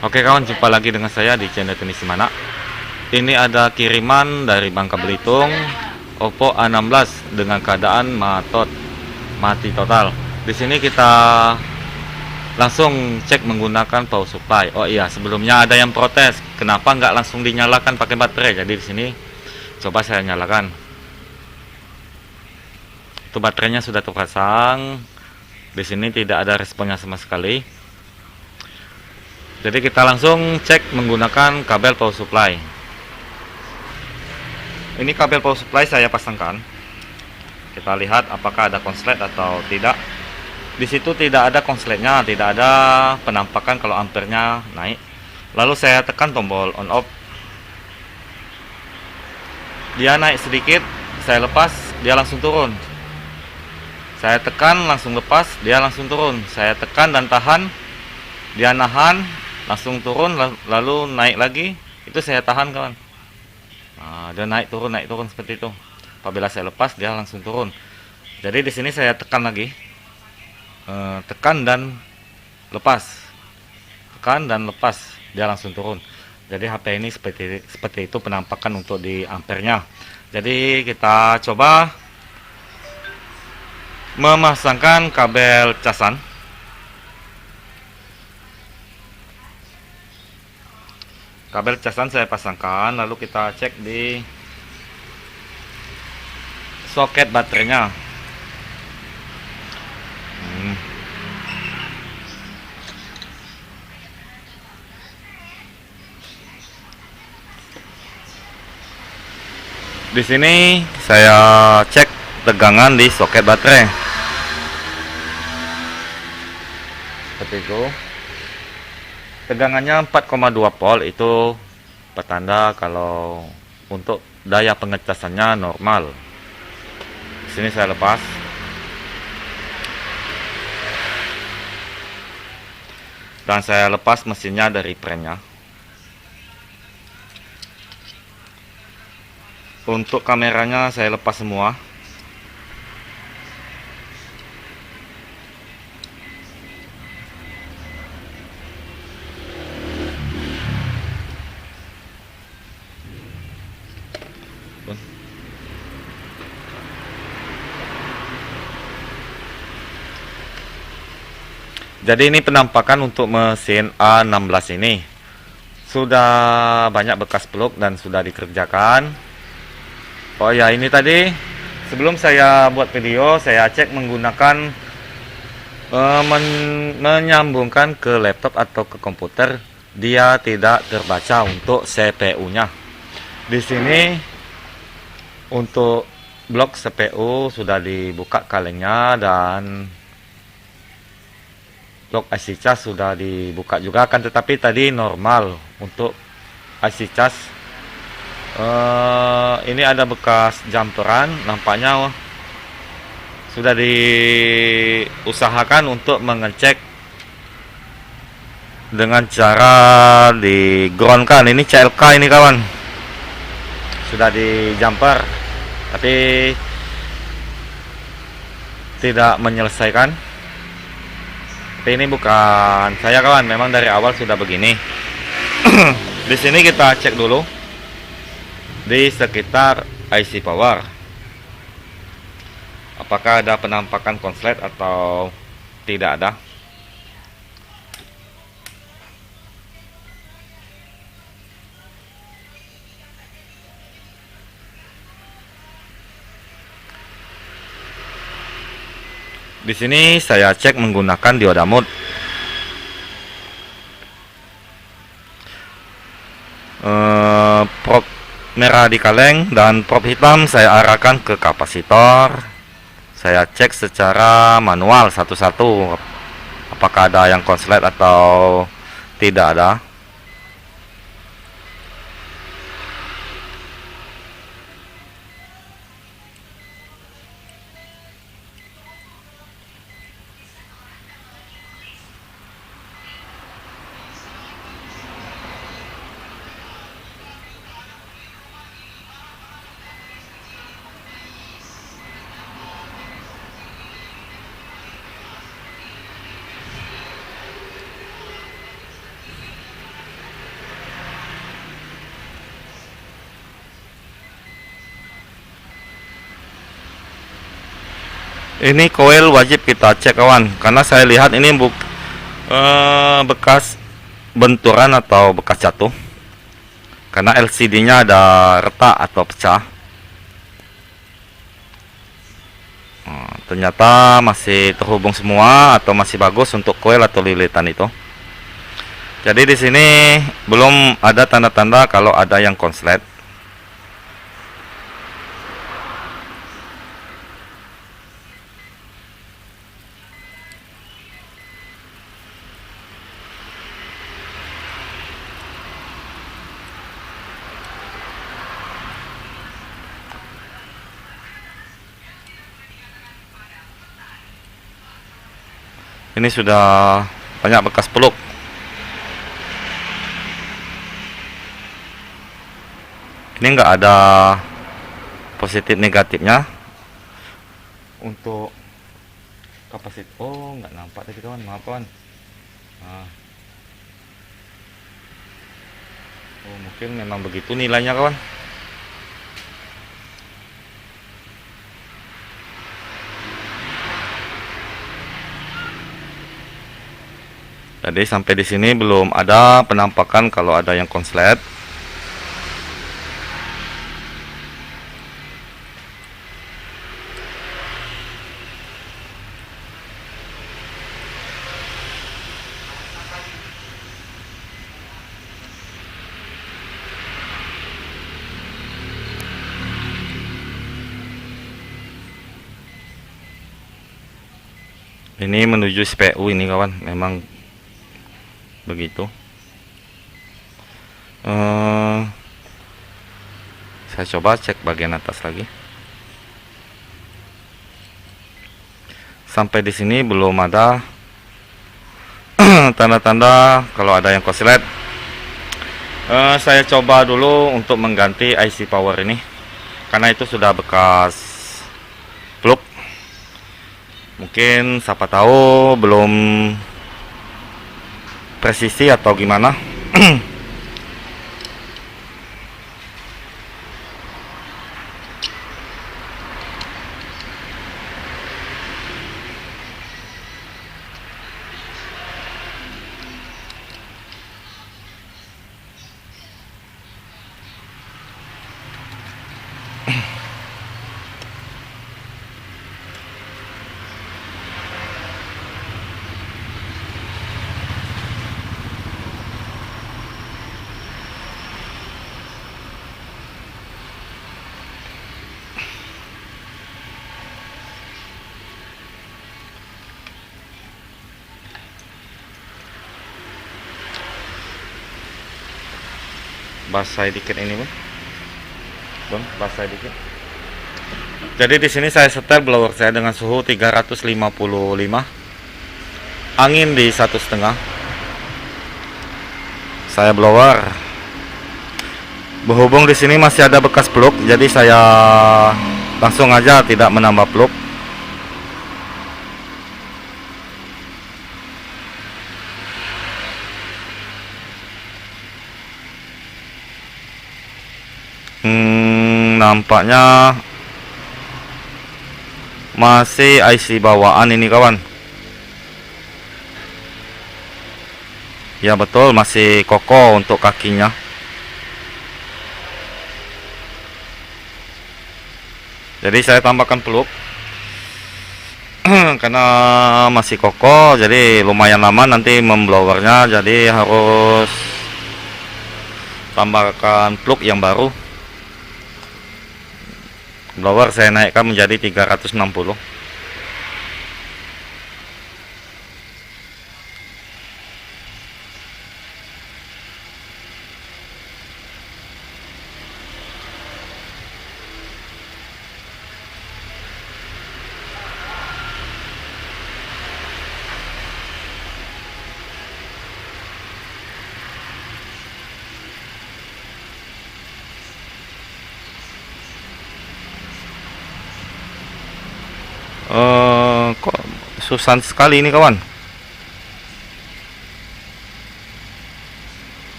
Oke kawan, jumpa lagi dengan saya di channel Teknisi Mana. Ini ada kiriman dari Bangka Belitung, Oppo A16 dengan keadaan mati total. Di sini kita langsung cek menggunakan power supply. Oh iya, sebelumnya ada yang protes, kenapa nggak langsung dinyalakan pakai baterai. Jadi di sini coba saya nyalakan. Itu baterainya sudah terpasang. Di sini tidak ada responnya sama sekali. Jadi kita langsung cek menggunakan kabel power supply. Ini kabel power supply saya pasangkan. Kita lihat apakah ada konslet atau tidak. Di situ tidak ada konsletnya, tidak ada penampakan kalau ampernya naik. Lalu saya tekan tombol on off. Dia naik sedikit, saya lepas, dia langsung turun. Saya tekan langsung lepas, dia langsung turun. Saya tekan dan tahan, dia nahan, langsung turun, lalu naik lagi. Itu saya tahan kawan. Nah, dia naik turun seperti itu. Apabila saya lepas, dia langsung turun. Jadi di sini saya tekan lagi, tekan dan lepas, tekan dan lepas, dia langsung turun. Jadi HP ini seperti itu penampakan untuk di ampernya. Jadi kita coba memasangkan kabel casan. Kabel casan saya pasangkan, lalu kita cek di soket baterainya. Di sini saya cek tegangan di soket baterai. Seperti itu. Tegangannya 4,2 volt, itu petanda kalau untuk daya pengecasannya normal. Di sini saya lepas. Dan saya lepas mesinnya dari premnya. Untuk kameranya saya lepas semua. Jadi ini penampakan untuk mesin A16 ini. Sudah banyak bekas peluk dan sudah dikerjakan. Oh ya, ini tadi sebelum saya buat video, saya cek menggunakan menyambungkan ke laptop atau ke komputer. Dia tidak terbaca untuk CPU-nya. Di sini untuk blok CPU sudah dibuka kalengnya dan blok IC cas sudah dibuka juga kan, tetapi tadi normal untuk IC cas. Ini ada bekas jumperan, nampaknya sudah diusahakan untuk mengecek dengan cara di ground kan. Ini CLK ini kawan, sudah di jumper tapi tidak menyelesaikan. Tapi ini bukan saya kawan, memang dari awal sudah begini. Di sini kita cek dulu di sekitar IC power, apakah ada penampakan konslet atau tidak ada. Di sini saya cek menggunakan dioda mode. Prop merah di kaleng dan prop hitam saya arahkan ke kapasitor. Saya cek secara manual satu-satu apakah ada yang konslet atau tidak ada. Ini koil wajib kita cek kawan, karena saya lihat ini bekas benturan atau bekas jatuh, karena LCD-nya ada retak atau pecah. Ternyata masih terhubung semua atau masih bagus untuk koil atau lilitan itu. Jadi di sini belum ada tanda-tanda kalau ada yang konslet. Ini sudah banyak bekas peluk. Ini enggak ada positif negatifnya. Untuk kapasitas, oh nggak nampak tadi kawan, maaf kawan. Nah. Oh mungkin memang begitu nilainya kawan. Jadi sampai di sini belum ada penampakan kalau ada yang konslet. Ini menuju SPU ini kawan, memang begitu. Saya coba cek bagian atas lagi. Sampai di sini belum ada tanda-tanda kalau ada yang konslet. Saya coba dulu untuk mengganti IC power ini, karena itu sudah bekas plug. Mungkin siapa tahu belum presisi atau gimana. Basah dikit ini bang, basah dikit. Jadi di sini saya setel blower saya dengan suhu 355, angin di 1,5. Saya blower. Berhubung di sini masih ada bekas plug, jadi saya langsung aja tidak menambah plug. Nampaknya masih IC bawaan ini kawan. Ya betul, masih kokoh untuk kakinya. Jadi saya tambahkan plug karena masih kokoh, jadi lumayan lama nanti memblowernya, jadi harus tambahkan plug yang baru. Blower saya naikkan menjadi 360. Kok susah sekali ini kawan.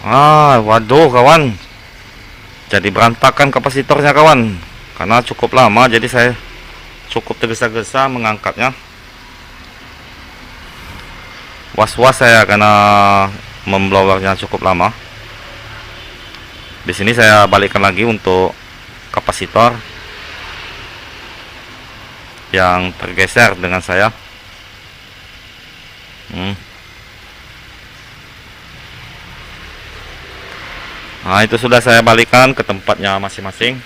Waduh kawan, jadi berantakan kapasitornya kawan, karena cukup lama jadi saya cukup tergesa-gesa mengangkatnya. Was-was saya karena memblowernya cukup lama. Di sini saya balikkan lagi untuk kapasitor yang tergeser dengan saya. Nah, itu sudah saya balikan ke tempatnya masing-masing.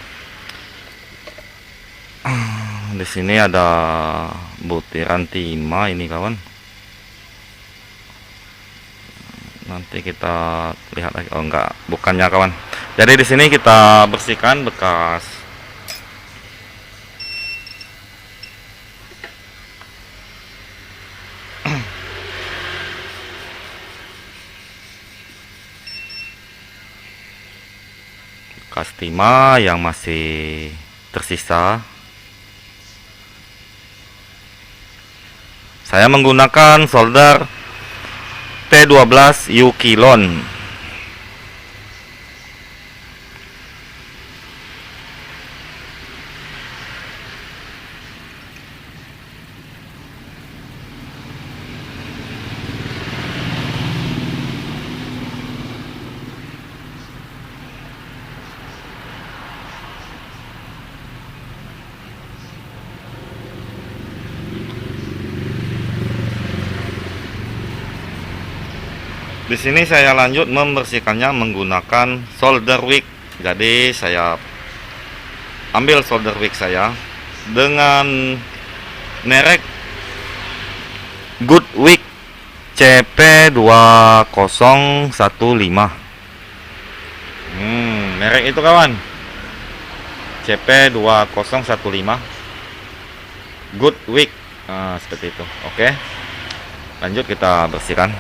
Di sini ada butiran timah ini kawan. Nanti kita lihat lagi. Oh enggak, bukannya kawan. Jadi di sini kita bersihkan bekas timah yang masih tersisa. Saya menggunakan solder T12 Yukilon. Di sini saya lanjut membersihkannya menggunakan solder wick. Jadi saya ambil solder wick saya dengan merek Goodwick CP2015. Merek itu kawan, CP2015 Goodwick. Seperti itu. Oke, lanjut kita bersihkan.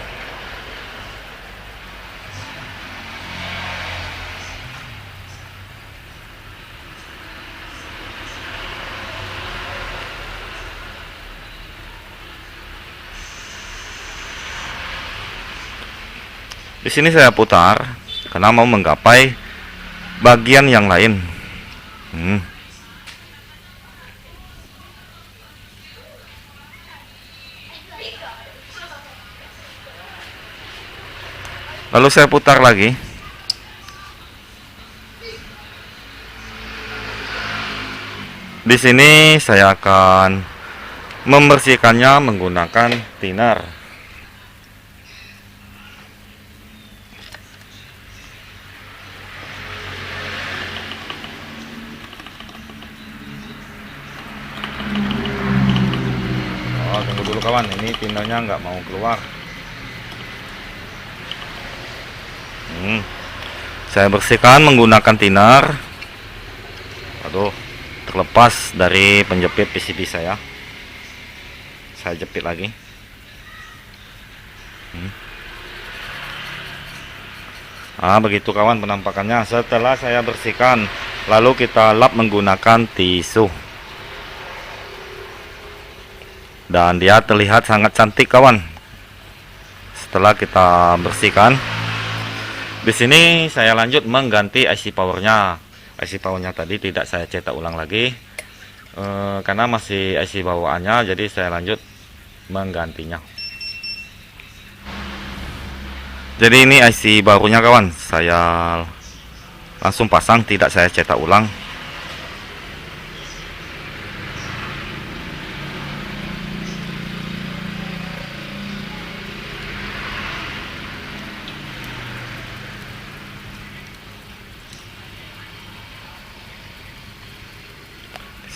Di sini saya putar karena mau menggapai bagian yang lain. Lalu saya putar lagi. Di sini saya akan membersihkannya menggunakan thinner. Tunggu dulu kawan, ini thinnernya nggak mau keluar. Saya bersihkan menggunakan thinner. Aduh, terlepas dari penjepit PCB saya. Saya jepit lagi. Begitu kawan penampakannya setelah saya bersihkan. Lalu kita lap menggunakan tisu. Dan dia terlihat sangat cantik kawan. Setelah kita bersihkan, di sini saya lanjut mengganti IC powernya. IC powernya tadi tidak saya cetak ulang lagi karena masih IC bawaannya, jadi saya lanjut menggantinya. Jadi ini IC barunya kawan, saya langsung pasang, tidak saya cetak ulang.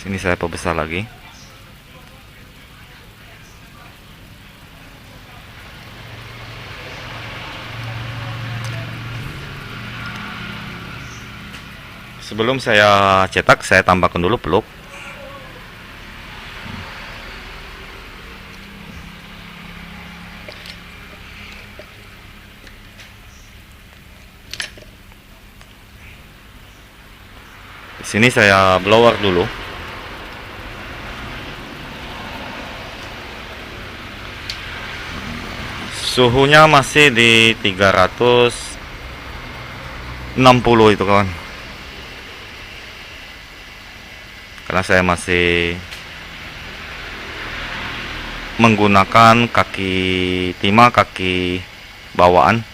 Sini saya perbesar lagi. Sebelum saya cetak, saya tambahkan dulu peluk. Di sini saya blower dulu. Suhunya masih di 300 60 itu kawan, karena saya masih menggunakan kaki timah, kaki bawaan.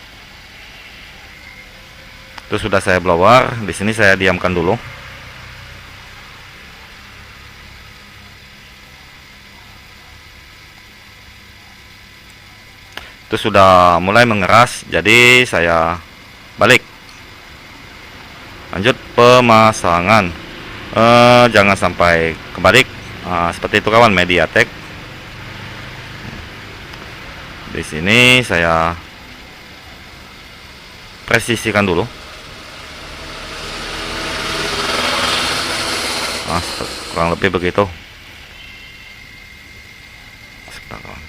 Itu sudah saya blower. Di sini saya diamkan dulu. Itu sudah mulai mengeras, jadi saya balik. Lanjut pemasangan. Jangan sampai kebalik. Seperti itu kawan, MediaTek. Di sini saya presisikan dulu. Kurang lebih begitu. Sebentar, kawan.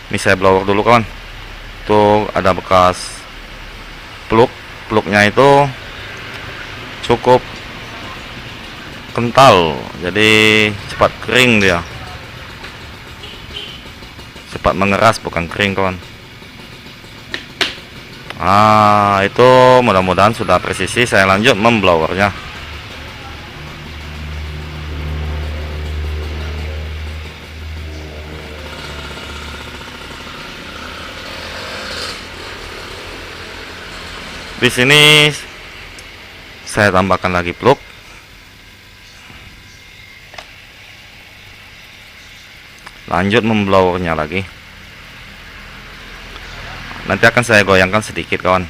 Ini saya blower dulu kawan. Tuh ada bekas plugnya itu cukup kental, jadi cepat kering dia, cepat mengeras, bukan kering kawan. Itu mudah-mudahan sudah presisi. Saya lanjut memblowernya. Di sini saya tambahkan lagi plug. Lanjut memblowernya lagi. Nanti akan saya goyangkan sedikit kawan.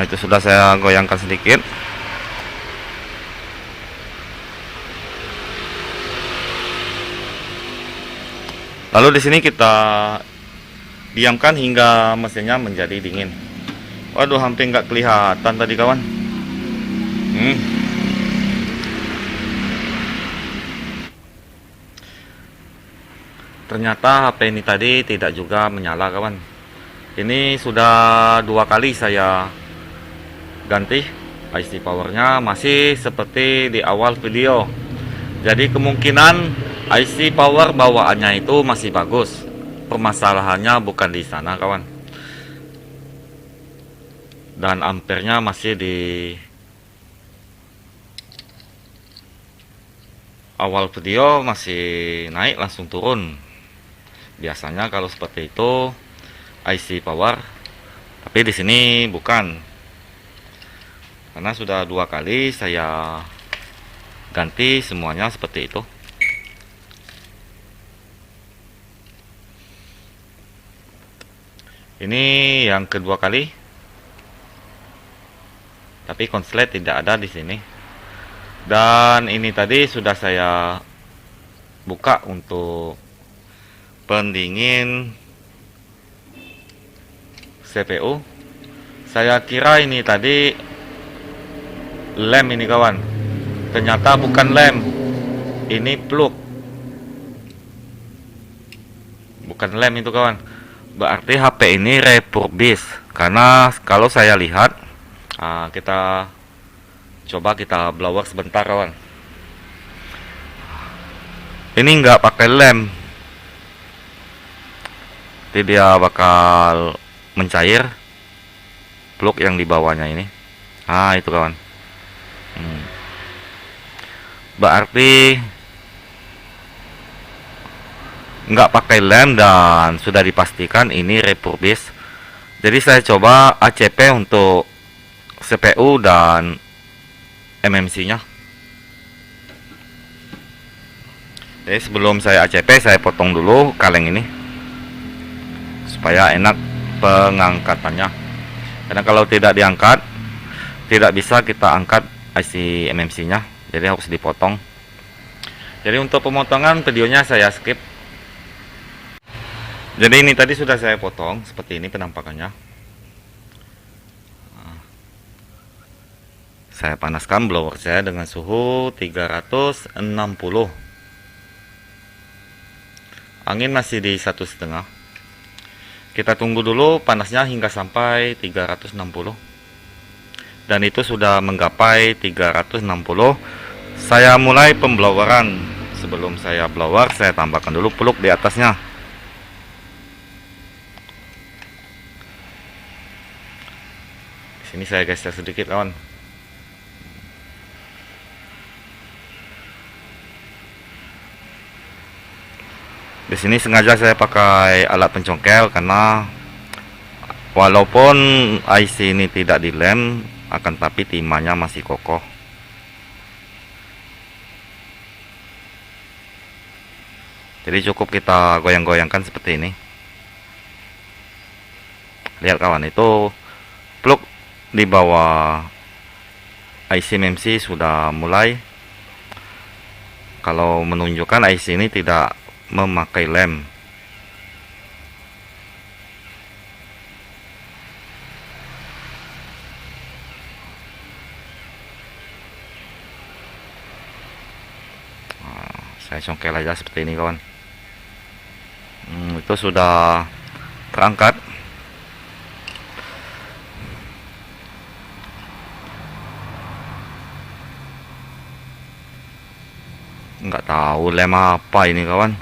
Itu sudah saya goyangkan sedikit. Lalu di sini kita diamkan hingga mesinnya menjadi dingin. Waduh, hampir nggak kelihatan tadi kawan. Ternyata HP ini tadi tidak juga menyala kawan. Ini sudah 2 kali saya ganti IC powernya, masih seperti di awal video. Jadi kemungkinan IC power bawaannya itu masih bagus. Permasalahannya bukan di sana kawan. Dan ampernya masih di awal video masih naik langsung turun. Biasanya kalau seperti itu IC power, tapi di sini bukan. Karena sudah 2 kali saya ganti semuanya seperti itu. Ini yang kedua kali, tapi konslet tidak ada di sini. Dan ini tadi sudah saya buka untuk pendingin CPU. Saya kira ini tadi lem ini kawan, ternyata bukan lem, ini plug, bukan lem itu kawan. Berarti HP ini refurbish. Karena kalau saya lihat, kita coba kita blower sebentar kawan. Ini nggak pakai lem, jadi dia bakal mencair plug yang di bawahnya ini. Itu kawan. Berarti nggak pakai lem dan sudah dipastikan ini refurbish. Jadi saya coba ACP untuk CPU dan MMC nya. Jadi sebelum saya ACP, saya potong dulu kaleng ini supaya enak pengangkatannya. Karena kalau tidak diangkat, tidak bisa kita angkat IC MMC nya, jadi harus dipotong. Jadi untuk pemotongan videonya saya skip. Jadi ini tadi sudah saya potong seperti ini penampakannya. Saya panaskan blower saya dengan suhu 360. Angin masih di 1,5. Kita tunggu dulu panasnya hingga sampai 360. Dan itu sudah menggapai 360. Saya mulai pembloweran. Sebelum saya blower, saya tambahkan dulu peluk di atasnya. Di sini saya geser sedikit, kawan. Di sini sengaja saya pakai alat pencongkel karena walaupun IC ini tidak dilem, akan tapi timahnya masih kokoh. Jadi cukup kita goyang-goyangkan seperti ini. Lihat kawan, itu plug di bawah IC MEMC sudah mulai. Kalau menunjukkan IC ini tidak memakai lem. Nah, saya congkel aja seperti ini kawan. Itu sudah terangkat. Nggak tahu lem apa ini kawan,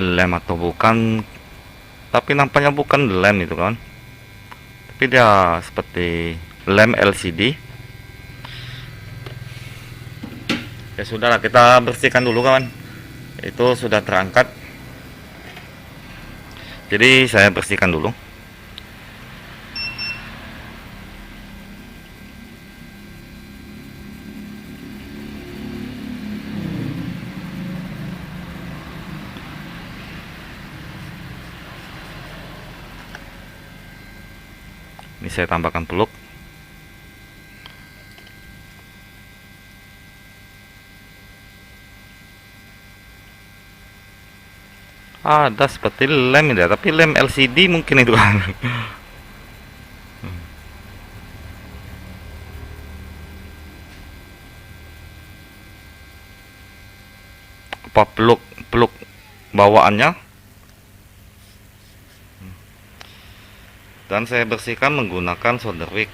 lem atau bukan, tapi nampaknya bukan lem itu kawan, tapi dia seperti lem LCD. Ya sudahlah, kita bersihkan dulu kawan. Itu sudah terangkat, jadi saya bersihkan dulu. Ini saya tambahkan peluk. Ada seperti lem ya, tapi lem LCD mungkin itu kan. Apa peluk bawaannya. Dan saya bersihkan menggunakan solder wick.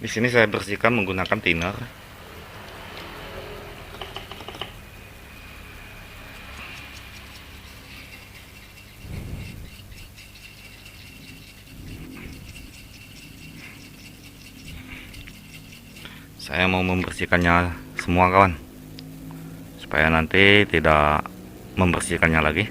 Di sini saya bersihkan menggunakan thinner. Saya mau membersihkannya semua kawan, supaya nanti tidak membersihkannya lagi.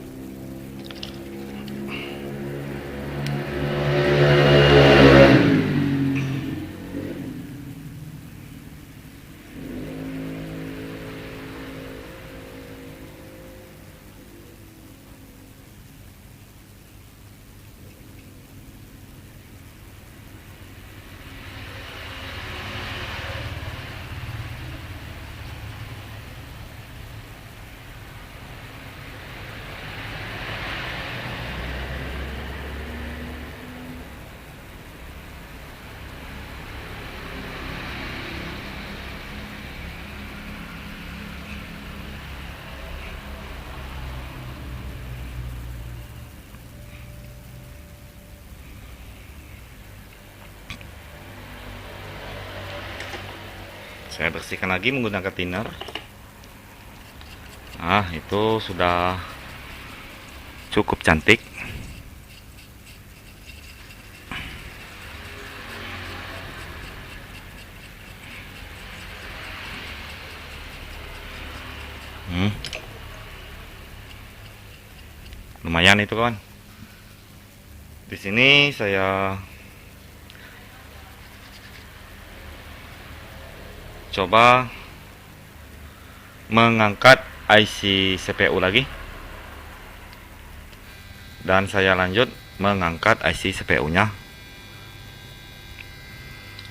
Saya bersihkan lagi menggunakan thinner. Nah, itu sudah cukup cantik. Lumayan itu kawan. Di sini saya coba mengangkat IC CPU lagi, dan saya lanjut mengangkat IC CPU nya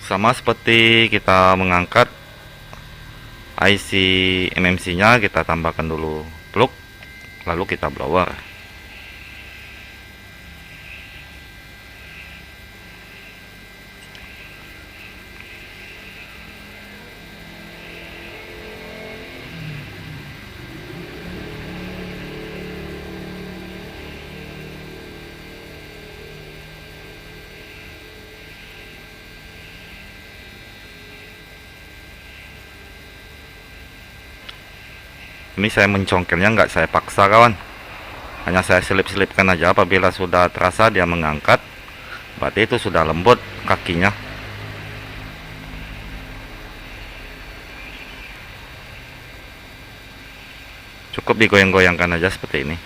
sama seperti kita mengangkat IC MMC nya. Kita tambahkan dulu plug, lalu kita blower. Ini saya mencongkelnya nggak saya paksa kawan, hanya saya selip-selipkan aja. Apabila sudah terasa dia mengangkat, berarti itu sudah lembut kakinya. Cukup digoyang-goyangkan aja seperti ini.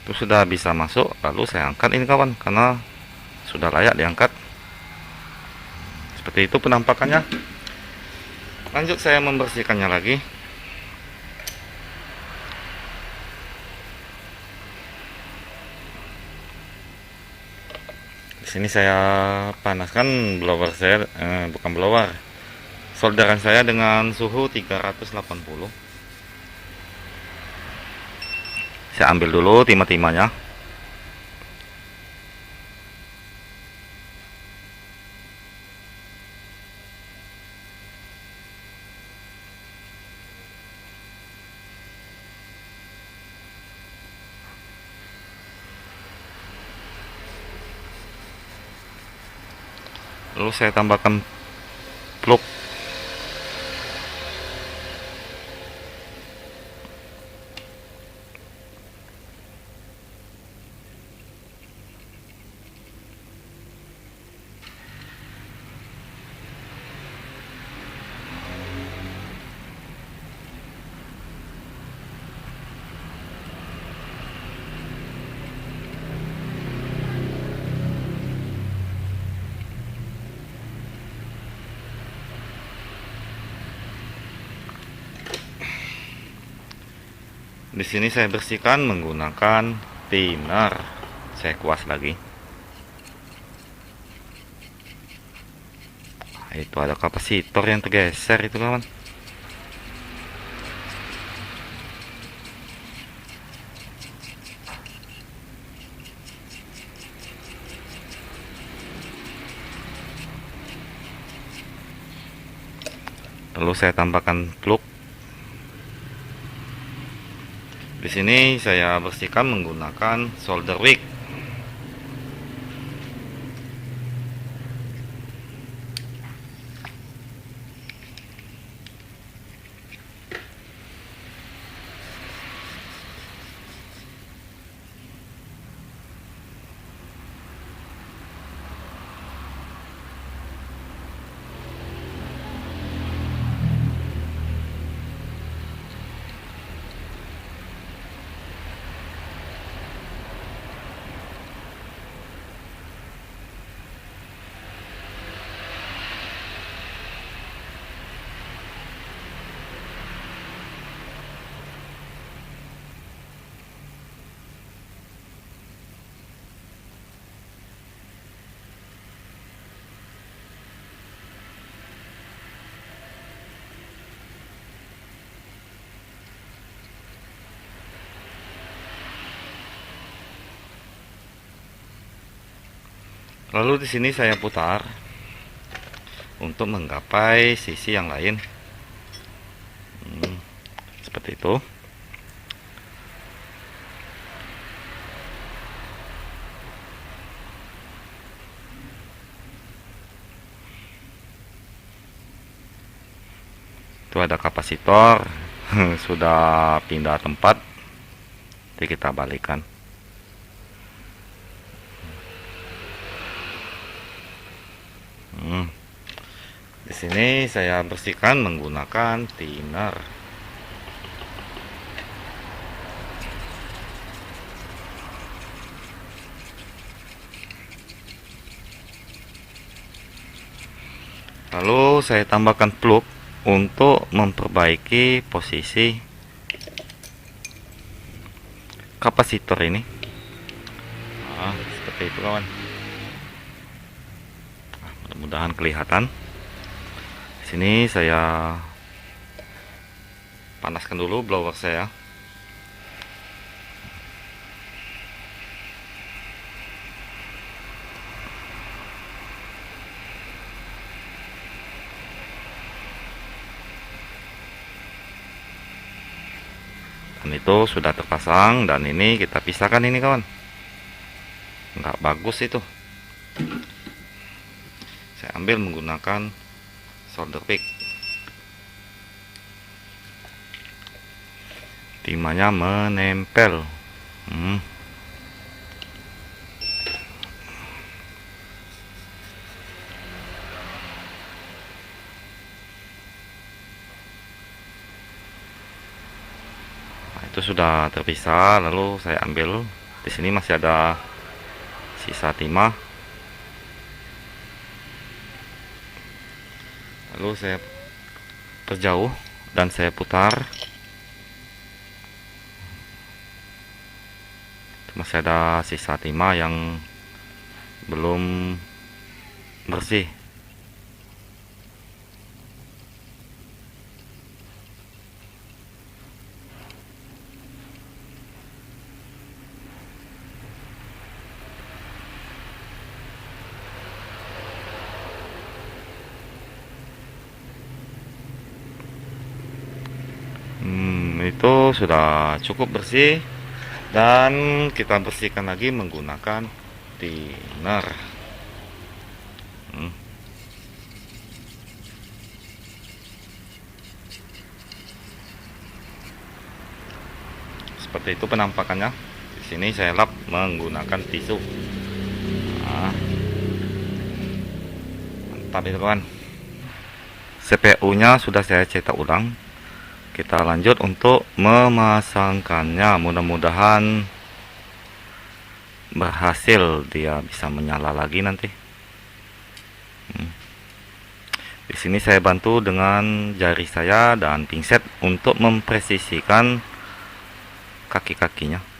Itu sudah bisa masuk, lalu saya angkat ini kawan, karena sudah layak diangkat. Seperti itu penampakannya. Lanjut saya membersihkannya lagi. Di sini saya panaskan blower saya, bukan blower, solderan saya dengan suhu 380. Saya ambil dulu timah-timahnya. Lalu saya tambahkan plug. Di sini saya bersihkan menggunakan thinner. Saya kuas lagi. Itu ada kapasitor yang tergeser itu kawan. Lalu saya tambahkan plug. Di sini saya bersihkan menggunakan solder wick. Lalu di sini saya putar untuk menggapai sisi yang lain. Seperti itu. Itu ada kapasitor sudah pindah tempat, jadi kita balikan. Di sini saya bersihkan menggunakan thinner. Lalu saya tambahkan plug untuk memperbaiki posisi kapasitor ini. Nah, seperti itu kawan. Mudah-mudahan kelihatan. Di sini saya panaskan dulu blower saya. Dan itu sudah terpasang, dan ini kita pisahkan ini kawan. Nggak bagus itu. Saya ambil menggunakan solder pick. Timahnya menempel. Itu sudah terpisah. Lalu saya ambil, di sini masih ada sisa timah. Lalu saya perjauh dan saya putar. Masih ada sisa timah yang belum bersih. Itu sudah cukup bersih, dan kita bersihkan lagi menggunakan thinner. Seperti itu penampakannya. Di sini saya lap menggunakan tisu. Nah, mantap itu kawan. CPU-nya sudah saya cetak ulang. Kita lanjut untuk memasangkannya. Mudah-mudahan berhasil, dia bisa menyala lagi nanti. Di sini saya bantu dengan jari saya dan pinset untuk mempresisikan kaki-kakinya.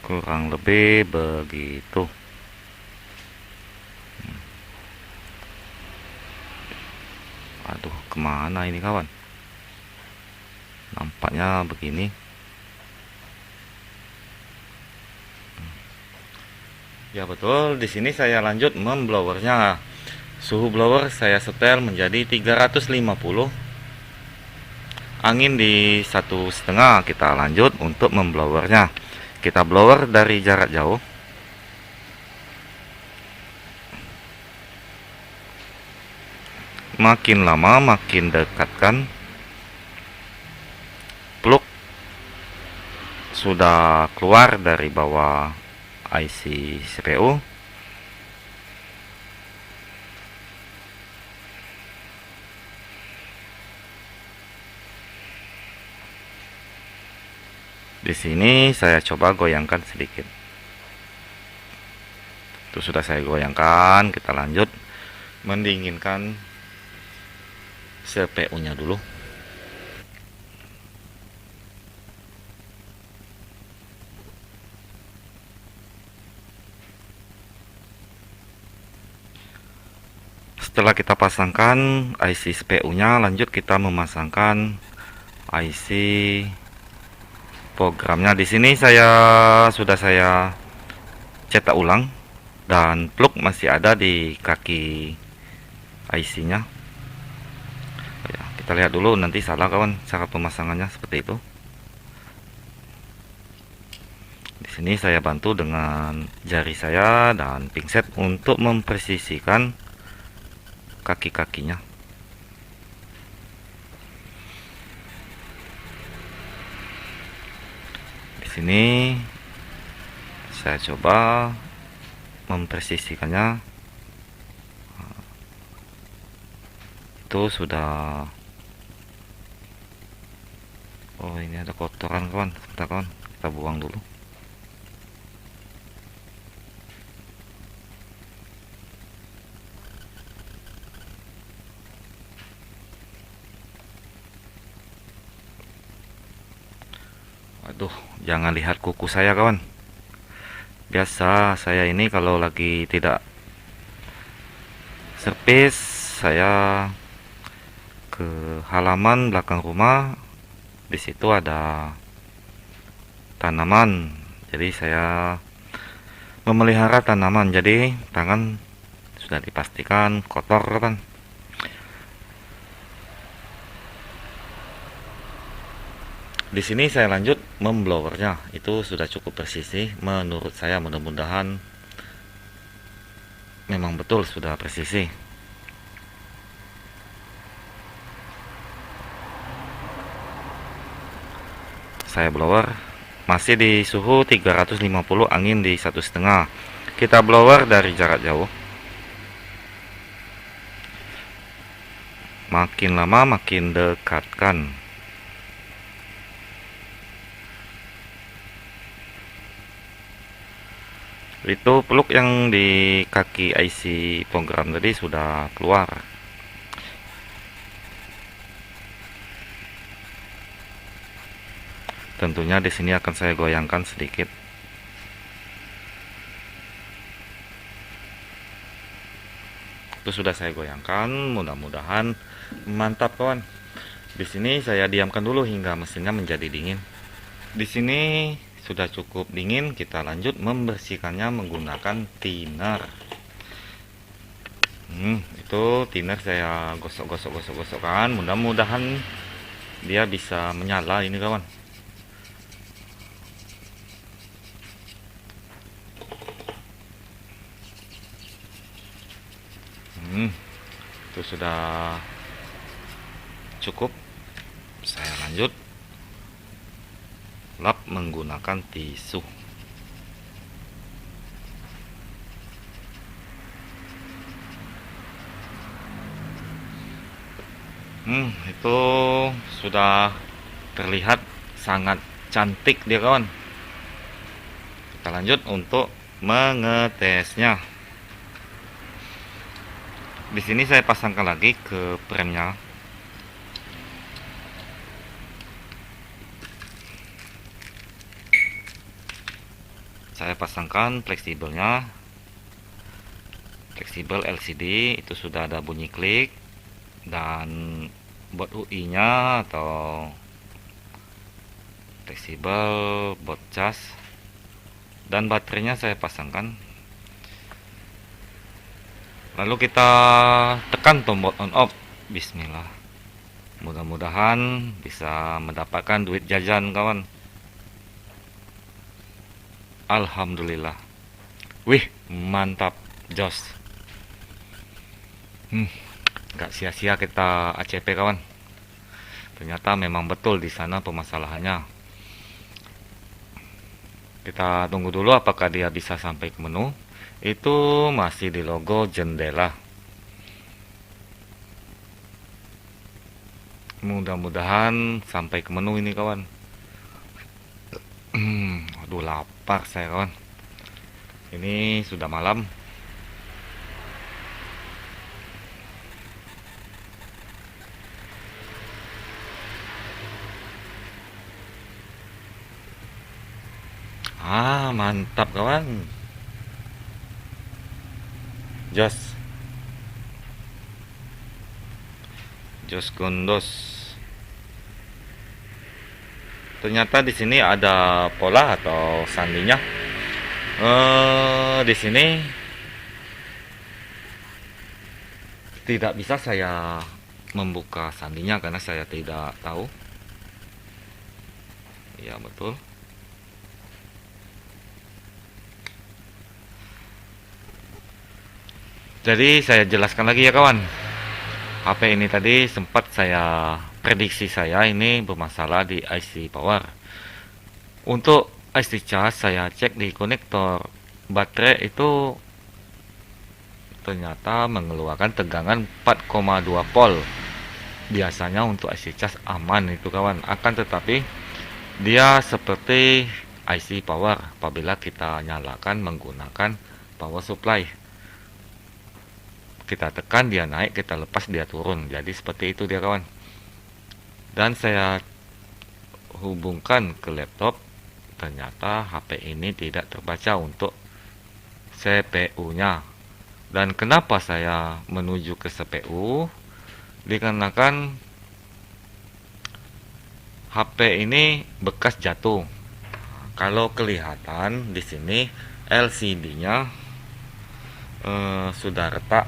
Kurang lebih begitu. Aduh, kemana ini kawan? Nampaknya begini. Ya betul, di sini saya lanjut memblowernya. Suhu blower saya setel menjadi 350. Angin di 1,5. Kita lanjut untuk memblowernya. Kita blower dari jarak jauh. Makin lama makin dekatkan. Plug sudah keluar dari bawah IC CPU. Di sini saya coba goyangkan sedikit. Itu sudah saya goyangkan. Kita lanjut mendinginkan CPU-nya dulu. Setelah kita pasangkan IC CPU-nya, lanjut kita memasangkan IC programnya. Di sini sudah saya cetak ulang, dan plug masih ada di kaki IC-nya. Ya, Kita lihat dulu, nanti salah kawan cara pemasangannya seperti itu. Di sini saya bantu dengan jari saya dan pinset untuk mempresisikan kaki-kakinya. Di sini saya coba mempresisikannya. Itu sudah. Oh, ini ada kotoran kawan. Sebentar kawan, kita buang dulu. Aduh, jangan lihat kuku saya kawan. Biasa saya ini kalau lagi tidak servis, saya ke halaman belakang rumah. Di situ ada tanaman. Jadi saya memelihara tanaman. Jadi tangan sudah dipastikan kotor kan. Di sini saya lanjut memblowernya. Itu sudah cukup presisi menurut saya, mudah-mudahan memang betul sudah presisi. Saya blower masih di suhu 350, angin di 1,5. Kita blower dari jarak jauh. Makin lama makin dekatkan. Itu peluk yang di kaki IC program tadi sudah keluar. Tentunya di sini akan saya goyangkan sedikit. Itu sudah saya goyangkan, mudah-mudahan mantap kawan. Di sini saya diamkan dulu hingga mesinnya menjadi dingin. Di sini sudah cukup dingin, kita lanjut membersihkannya menggunakan thinner. Itu thinner saya gosok-gosok-gosok-gosokkan, mudah-mudahan dia bisa menyala ini kawan. Itu sudah cukup. Saya lanjut lap menggunakan tisu. Itu sudah terlihat sangat cantik dia kawan. Kita lanjut untuk mengetesnya. Di sini saya pasangkan lagi ke premnya. Saya pasangkan fleksibelnya, fleksibel LCD, itu sudah ada bunyi klik, dan buat UI nya atau fleksibel buat cas, dan baterainya saya pasangkan. Lalu kita tekan tombol on off. Bismillah, mudah-mudahan bisa mendapatkan duit jajan kawan. Alhamdulillah. Wih, mantap, jos. Nggak sia-sia kita ACP kawan. Ternyata memang betul di sana permasalahannya. Kita tunggu dulu apakah dia bisa sampai ke menu. Itu masih di logo jendela. Mudah-mudahan sampai ke menu ini kawan. Aduh, lapar saya kawan. Ini sudah malam. Mantap kawan. Jos Gondos. Ternyata di sini ada pola atau sandinya. Di sini tidak bisa saya membuka sandinya karena saya tidak tahu. Ya betul. Jadi saya jelaskan lagi ya kawan. HP ini tadi sempat saya prediksi saya ini bermasalah di IC power. Untuk IC charge saya cek di konektor baterai itu ternyata mengeluarkan tegangan 4,2 volt. Biasanya untuk IC charge aman itu kawan, akan tetapi dia seperti IC power apabila kita nyalakan menggunakan power supply. Kita tekan dia naik, kita lepas dia turun. Jadi seperti itu dia kawan. Dan saya hubungkan ke laptop, ternyata HP ini tidak terbaca untuk CPU-nya. Dan kenapa saya menuju ke CPU? Dikarenakan HP ini bekas jatuh. Kalau kelihatan di sini LCD-nya sudah retak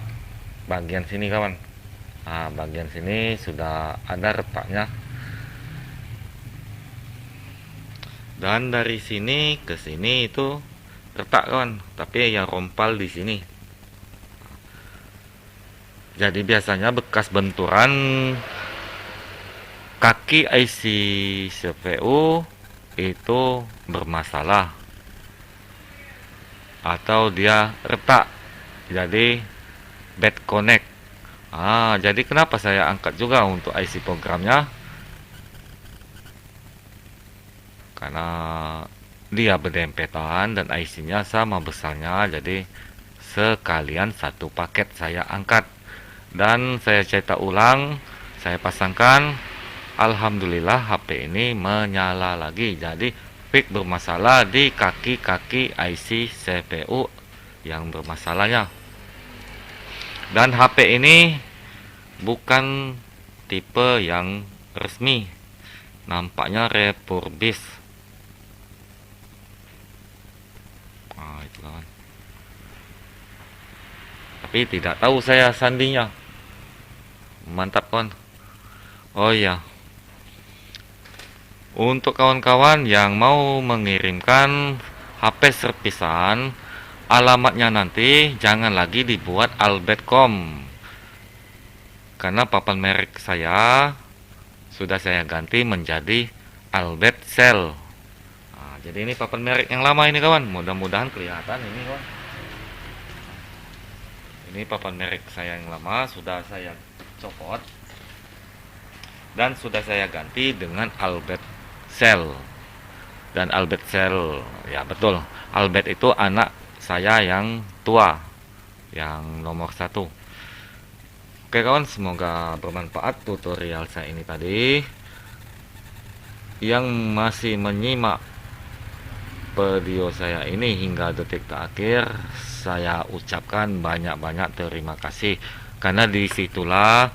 bagian sini kawan. Nah, bagian sini sudah ada retaknya. Dan dari sini ke sini itu retak kawan, tapi yang rompal di sini. Jadi biasanya bekas benturan kaki IC CPU itu bermasalah atau dia retak. Jadi bad connect. Jadi kenapa saya angkat juga untuk IC programnya? Karena dia berdempetan dan IC-nya sama besarnya, jadi sekalian satu paket saya angkat. Dan saya cetak ulang, saya pasangkan. Alhamdulillah HP ini menyala lagi. Jadi fix bermasalah di kaki-kaki IC CPU yang bermasalahnya. Dan HP ini bukan tipe yang resmi, nampaknya refurbished. Itu kawan. Tapi tidak tahu saya sandinya. Mantap kawan. Oh iya, untuk kawan-kawan yang mau mengirimkan HP servisan, alamatnya nanti jangan lagi dibuat Albert.com, karena papan merek saya sudah saya ganti menjadi Albert Cell. Jadi ini papan merek yang lama ini kawan, mudah-mudahan kelihatan ini kawan. Ini papan merek saya yang lama sudah saya copot dan sudah saya ganti dengan Albert Cell. Dan Albert Cell, ya betul, Albert itu anak saya yang tua, yang nomor 1. Oke kawan, semoga bermanfaat tutorial saya ini tadi. Yang masih menyimak video saya ini hingga detik terakhir, saya ucapkan banyak-banyak terima kasih, karena disitulah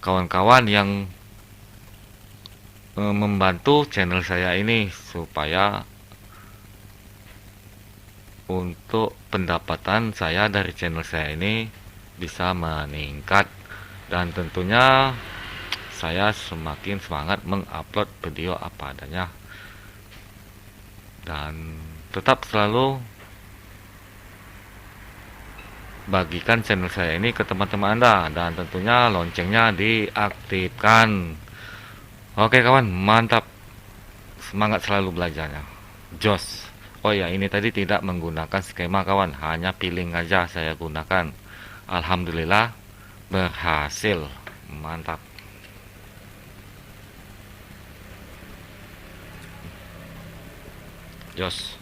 kawan-kawan yang membantu channel saya ini supaya untuk pendapatan saya dari channel saya ini bisa meningkat, dan tentunya saya semakin semangat mengupload video apa adanya. Dan tetap selalu bagikan channel saya ini ke teman-teman Anda, dan tentunya loncengnya diaktifkan. Oke kawan, mantap, semangat selalu belajarnya, jos. Oh ya, ini tadi tidak menggunakan skema kawan, hanya piling aja saya gunakan. Alhamdulillah berhasil, mantap. Jos.